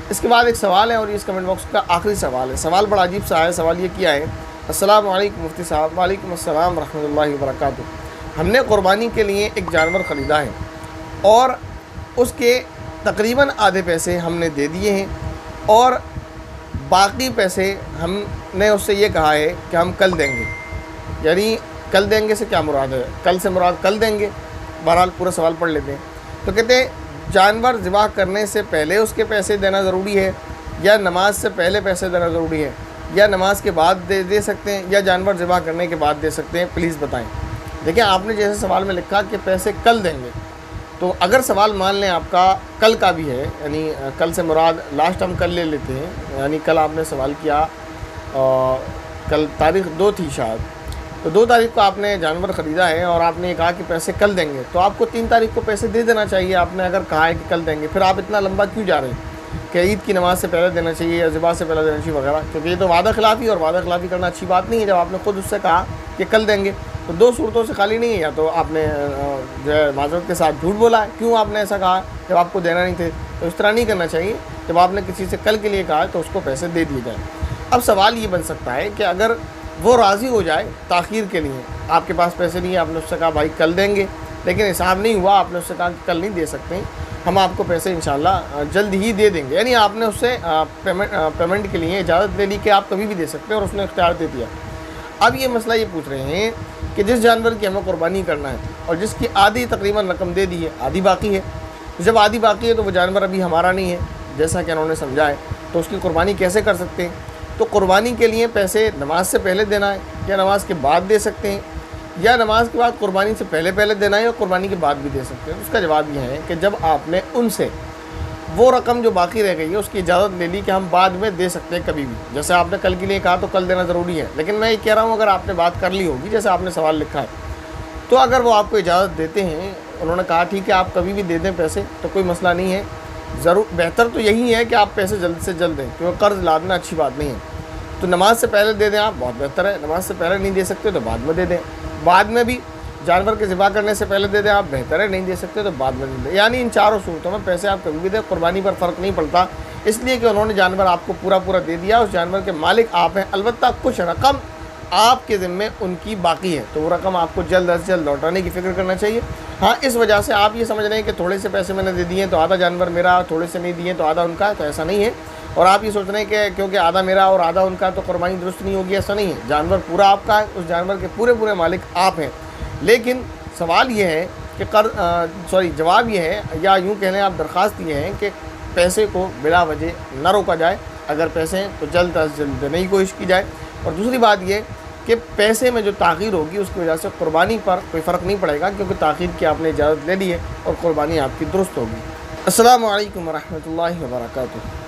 اس کے بعد ایک سوال ہے اور اس کمنٹ باکس کا آخری سوال ہے. سوال بڑا عجیب سا ہے. سوال یہ کیا ہے: السلام علیکم مفتی صاحب. وعلیکم السلام ورحمۃ اللہ وبرکاتہ. ہم نے قربانی کے لیے ایک جانور خریدا ہے اور اس کے تقریباً آدھے پیسے ہم نے دے دیے ہیں اور باقی پیسے ہم نے اس سے یہ کہا ہے کہ ہم کل دیں گے. یعنی کل دیں گے سے کیا مراد ہے؟ کل سے مراد کل دیں گے. بہرحال پورا سوال پڑھ لیتے ہیں. تو کہتے ہیں جانور ذبح کرنے سے پہلے اس کے پیسے دینا ضروری ہے یا نماز سے پہلے پیسے دینا ضروری ہے یا نماز کے بعد دے سکتے ہیں یا جانور ذبح کرنے کے بعد دے سکتے ہیں؟ پلیز بتائیں. دیکھیں آپ نے جیسے سوال میں لکھا کہ پیسے کل دیں گے، تو اگر سوال مان لیں آپ کا کل کا بھی ہے، یعنی کل سے مراد لاسٹ ہم کل لے لیتے ہیں، یعنی کل آپ نے سوال کیا، کل تاریخ 2 تھی شاید، تو 2 تاریخ کو آپ نے جانور خریدا ہے اور آپ نے یہ کہا کہ پیسے کل دیں گے، تو آپ کو 3 تاریخ کو پیسے دے دینا چاہیے. آپ نے اگر کہا ہے کہ کل دیں گے، پھر آپ اتنا لمبا کیوں جا رہے ہیں کہ عید کی نماز سے پہلے دینا چاہیے یا ذبح سے پہلے دینا چاہیے وغیرہ؟ کیونکہ یہ تو وعدہ خلافی، اور وعدہ خلافی کرنا اچھی بات نہیں ہے. جب آپ نے خود اس سے کہا کہ کل دیں گے تو 2 صورتوں سے خالی نہیں ہے. یا تو آپ نے جو ہے معذرت کے ساتھ جھوٹ بولا ہے. کیوں آپ نے ایسا کہا جب آپ کو دینا نہیں تھے؟ تو اس طرح نہیں کرنا چاہیے. جب آپ نے کسی سے کل کے لیے کہا تو اس کو پیسے دے دیے جائیں. اب سوال یہ بن سکتا ہے کہ اگر وہ راضی ہو جائے تاخیر کے لیے، آپ کے پاس پیسے نہیں ہیں، آپ نے اس سے کہا بھائی کل دیں گے، لیکن حساب نہیں ہوا، آپ نے اس سے کہا کہ کل نہیں دے سکتے، ہم آپ کو پیسے انشاءاللہ جلد ہی دے دیں گے، یعنی آپ نے اس سے پیمنٹ کے لیے اجازت لے لی کہ آپ کبھی بھی دے سکتے ہیں اور اس نے اختیار دے دیا. اب یہ مسئلہ یہ پوچھ رہے ہیں کہ جس جانور کی ہمیں قربانی کرنا ہے اور جس کی آدھی تقریباً رقم دے دی ہے، آدھی باقی ہے، جب آدھی باقی ہے تو وہ جانور ابھی ہمارا نہیں ہے جیسا کہ انہوں نے سمجھا ہے، تو اس کی قربانی کیسے کر سکتے ہیں؟ تو قربانی کے لیے پیسے نماز سے پہلے دینا ہے یا نماز کے بعد دے سکتے ہیں، یا نماز کے بعد قربانی سے پہلے دینا ہے اور قربانی کے بعد بھی دے سکتے ہیں؟ اس کا جواب یہ ہے کہ جب آپ نے ان سے وہ رقم جو باقی رہ گئی ہے اس کی اجازت لے لی کہ ہم بعد میں دے سکتے ہیں کبھی بھی، جیسے آپ نے کل کے لیے کہا تو کل دینا ضروری ہے، لیکن میں یہ کہہ رہا ہوں اگر آپ نے بات کر لی ہوگی جیسے آپ نے سوال لکھا ہے، تو اگر وہ آپ کو اجازت دیتے ہیں، انہوں نے کہا ٹھیک ہے آپ کبھی بھی دے دیں پیسے، تو کوئی مسئلہ نہیں ہے. بہتر تو یہی ہے کہ آپ پیسے جلد سے جلد دیں، کیونکہ قرض لادنا اچھی بات نہیں ہے. تو نماز سے پہلے دے دیں آپ، بہت بہتر ہے. نماز سے پہلے نہیں دے سکتے تو بعد میں دے دیں. بعد میں بھی جانور کے ذبح کرنے سے پہلے دے دیں آپ، بہتر ہے. نہیں دے سکتے تو بعد میں دے دیں. یعنی ان چاروں صورتوں میں پیسے آپ کبھی بھی دیں، قربانی پر فرق نہیں پڑتا، اس لیے کہ انہوں نے جانور آپ کو پورا دے دیا، اس جانور کے مالک آپ ہیں. البتہ کچھ رقم آپ کے ذمے ان کی باقی ہے، تو وہ رقم آپ کو جلد از جلد لوٹانے کی فکر کرنا چاہیے. ہاں اس وجہ سے آپ یہ سمجھ رہے ہیں کہ تھوڑے سے پیسے میں نے دے دیے تو آدھا جانور میرا، تھوڑے سے نہیں دیے تو آدھا ان کا ہے، تو ایسا نہیں ہے. اور آپ یہ سوچ رہے ہیں کہ کیونکہ آدھا میرا اور آدھا ان کا تو قربانی درست نہیں ہوگی، ایسا نہیں ہے. جانور پورا آپ کا ہے، اس جانور کے پورے مالک آپ ہیں. لیکن سوال یہ ہے کہ جواب یہ ہے، یا یوں کہہ لیں آپ درخواست یہ ہے کہ پیسے کو بلا وجہ نہ روکا جائے. اگر پیسے ہیں تو جلد از جلد دینے کی کوشش کی جائے. اور دوسری بات یہ کہ پیسے میں جو تاخیر ہوگی اس کی وجہ سے قربانی پر کوئی فرق نہیں پڑے گا، کیونکہ تاخیر کی آپ نے اجازت لے لی ہے اور قربانی آپ کی درست ہوگی. السلام علیکم ورحمۃ اللہ وبرکاتہ.